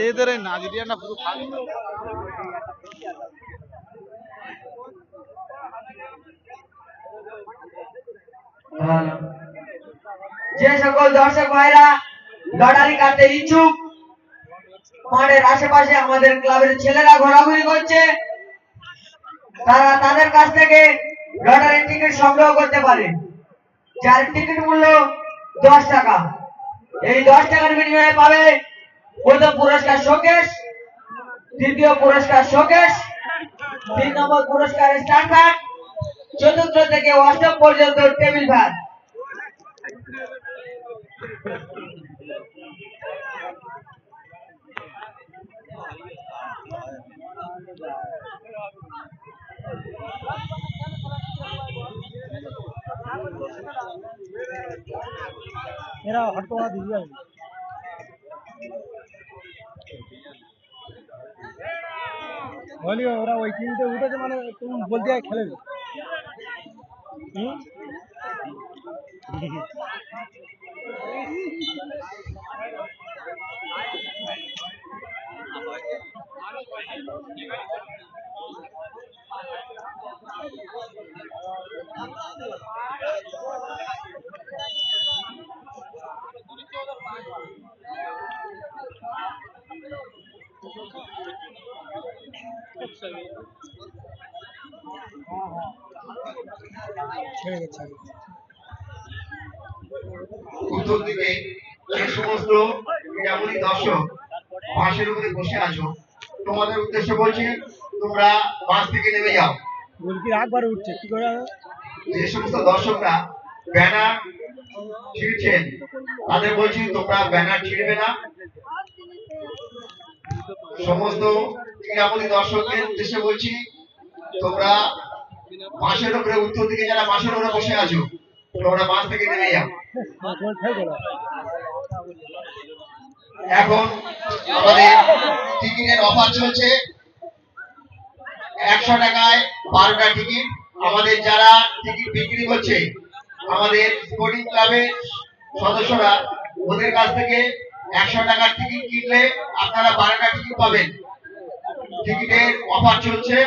এদের নাইজেরিয়া না পুরো যে সকল দর্শক ভাইরা লটারি কাটতে ইচ্ছুক, মাঠের আশেপাশে আমাদের ক্লাবের ছেলেরা ঘোরাঘুরি করছে, তারা তাদের কাছ থেকে লটারির টিকিট সংগ্রহ করতে পারে, যার টিকিট মূল্য 10 টাকা। এই 10 টাকার বিনিময়ে পাবে প্রথম পুরস্কার শোকেস, দ্বিতীয় পুরস্কার শোকেস, 3 নম্বর পুরস্কার স্ট্যান্ড ফ্যান, চতুর্থ থেকে অষ্টম পর্যন্ত টেবিল ফ্যান। এরা হয়তো দিয়ে যাবে বলি ওরা ওই টিমতে উঠেছে মানে তুমি বলতে খেলে উত্তর দিকে যে সমস্ত ক্রীড়ামূলক দর্শক বাসের উপরে বসে আছো, তোমাদের উদ্দেশ্যে বলছি তোমরা বাস থেকে নেমে যাও। একবার উঠছে কি করে? যে সমস্ত দর্শকরা ব্যানার ছিঁড়ছেন তাদের বলছি তোমরা ব্যানার ছিঁড়বে না। সমস্ত ক্রীড়ামূলক দর্শকদের উদ্দেশ্যে বলছি তোমরা বাসের উপরে, উত্তর দিকে যারা বাসের উপরে বসে আছো তোমরা বাস থেকে নেমে যাও। এখন আমাদের টিকিটের অফার চলছে। 100 টাকায় 12টা টিকিট। আমাদের যারা টিকিট বিক্রি করছে, আমাদের স্পোর্টিং ক্লাবের সদস্যরা, ওদের কাছ থেকে 100 টাকার টিকিট কিনলে আপনারা 12টা টিকিট পাবেন। টিকিটের অফার চলছে।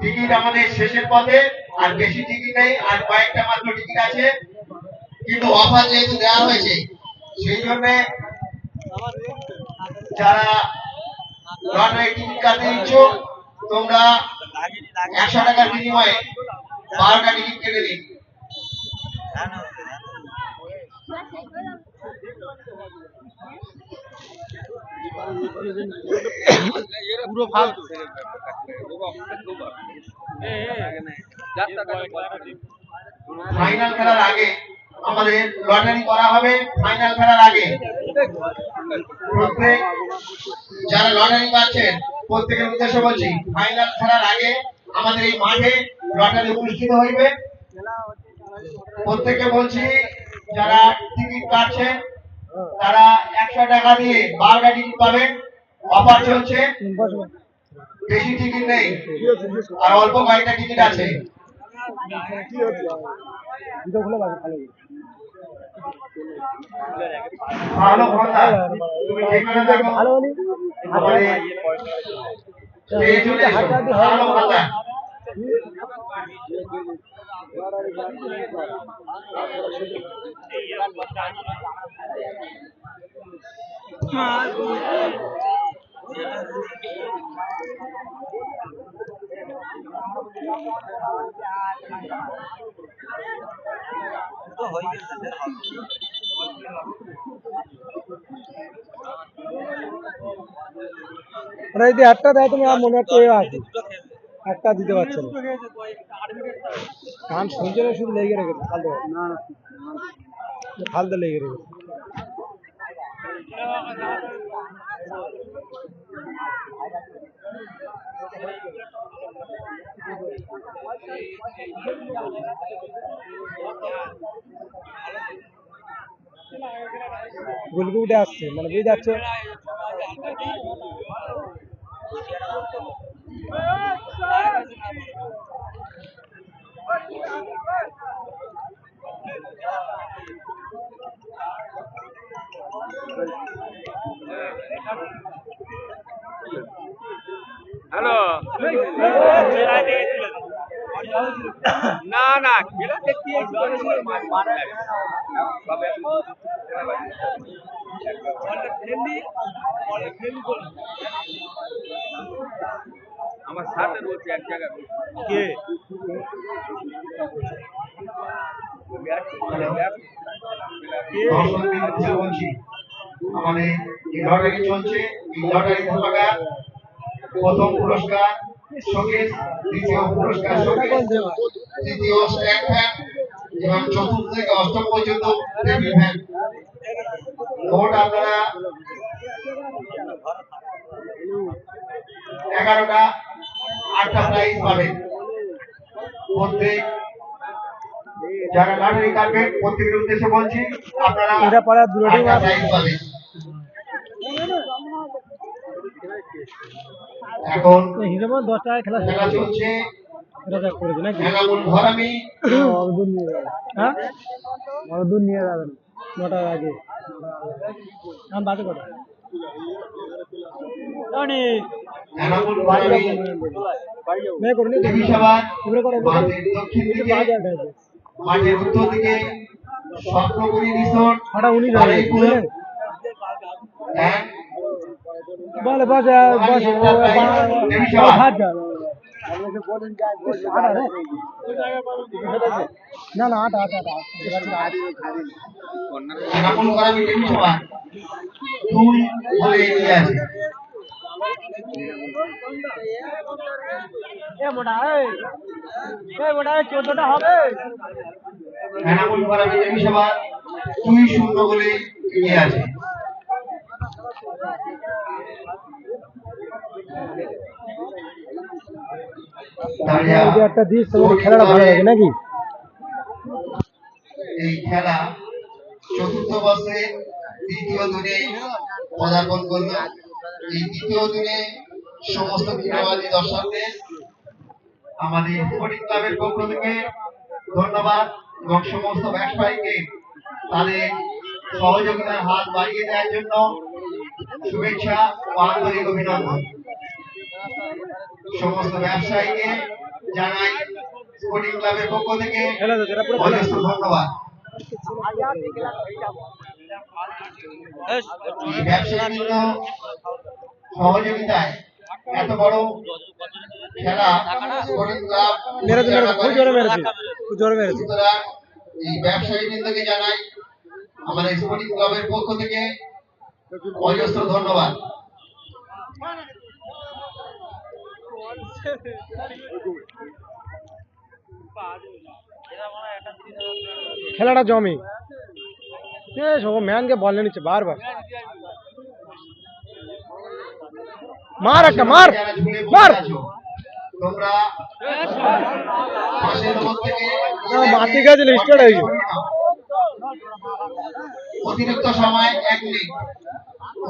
টিকিট আমাদের শেষের পথে, আর বেশি টিকিট নেই, আর কয়েকটা মাত্র টিকিট আছে, কিন্তু অফার যেহেতু দেওয়া হয়েছে সেই জন্য যারা লটারি টিকিট কাটতে ইচ্ছুক তোমরা 100 টাকার বিনিময়ে 12টা টিকিট কেটে দিন। পুরো ফালতু ফাইনাল খেলার আগে আমাদের লটারি করা হবে। ফাইনাল খেলার আগে প্রত্যেক যারা লটারি পাচ্ছেন প্রত্যেকের উদ্দেশ্যে বলছি, ফাইনাল খেলার আগে আমাদের এই মাঠে লটারি অনুষ্ঠিত হইবে। প্রত্যেককে বলছি যারা টিকিট কাটছেন তারা 100 টাকা দিয়ে 12টা টিকিট পাবেন। অফার চলছে, বেশি টিকিট নেই, আর অল্প কয়েকটা টিকিট আছে। ভালো কথা, তুমি যেখানে থাকো আমাদের স্টেজে ভালো কথা। যদি একটা দেয় তুমি আর মনে একটা আছে, একটা দিতে পারছে না, কান শুনছে না, শুধু লেগে রেখেছে ফালতু, না ফালতু লেগে রেখেছে। গুলকে উঠে আসছে মানে বুঝে যাচ্ছে। না না খেলা দেখতে আমার সাথে রয়েছে এক জায়গায় কে দর্শকদের উদ্দেশ্যে বলছি, আমাদের এই লটারি চলছে। এই লটারি ধামাকা প্রথম পুরস্কার শোকেস, দ্বিতীয় পুরস্কার শোকেস, তৃতীয় স্ট্যান্ড ফ্যান এবং চতুর্থ থেকে অষ্টম পর্যন্ত টেবিল ফ্যান। মোট আপনারা 11টা 8টা প্রাইজ পাবেন। প্রত্যেক যারা লটারি কাটবেন প্রত্যেকের উদ্দেশ্যে বলছি, আপনারা এটা পাড়া দুটোই 8টা প্রাইজ পাবেন। এখন হিসেবে 10 টাকা খেলা খেলা চলছে এটা দেখ করেছে নাকি এনামুল ঘরামি অর্ধুন নিয়ে যাবে হ্যাঁ অর্ধুন নিয়ে যাবেন 9টার আগে আমি বাজে কথা এনামুল ঘরামি मैं करने টিভি সভা पूरे को মাঠের দক্ষিণ দিকে बात है মাঠের উত্তর দিকে স্বপ্নপুরী রিসোর্ট हटा 19 বারুইপুর है and बोले बस बस টিভি সভা हाथ जा ना ना आटा आटा এনামুল ঘরামি টিভি সভা 2 বলে এগিয়ে আছে। ए मोटा 14টা হবে এনামুল ঘরামি টিভি সভা 2-0 বলে এগিয়ে আছে। দাঁড়িয়া এই একটা দিস তোমার খেলাটা ভালো লাগে নাকি এই খেলা চতুর্থ বর্ষে দ্বিতীয় দিনে পদার্পণ করল। এই দ্বিতীয় দিনে সমস্ত ক্রীড়াবাদী দর্শকদের আমাদের স্পোর্টিং ক্লাবের পক্ষ থেকে ধন্যবাদ এবং সমস্ত ব্যবসায়ীকে তাদের সহযোগিতার হাত বাড়িয়ে দেওয়ার জন্য শুভেচ্ছা ও আন্তরিক অভিনন্দন। সমস্ত ব্যবসায়ীকে জানাই স্পোর্টিং ক্লাবের পক্ষ থেকে অজস্র ধন্যবাদ। এই ব্যবসায়ীবৃন্দ সহযোগিতায় এত বড় খেলা স্পোর্টিং ক্লাব সুতরাং এই ব্যবসায়ীবৃন্দকে জানাই আমাদের স্পোর্টিং ক্লাবের পক্ষ থেকে অজস্র ধন্যবাদ। খেলাটা জমে সব ম্যানকে বল নিচ্ছে বারবার মার একটা মার যারা ঝুলে মার বসে আছো, তোমরা পাশের রোড থেকে মাটি গাছ স্টার্ট হয়ে গেছে অতিরিক্ত সময় 1 মিনিট,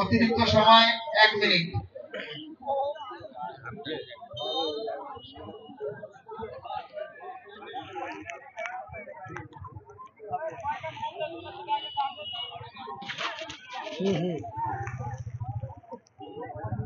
অতিরিক্ত সময় 1 মিনিট। হুম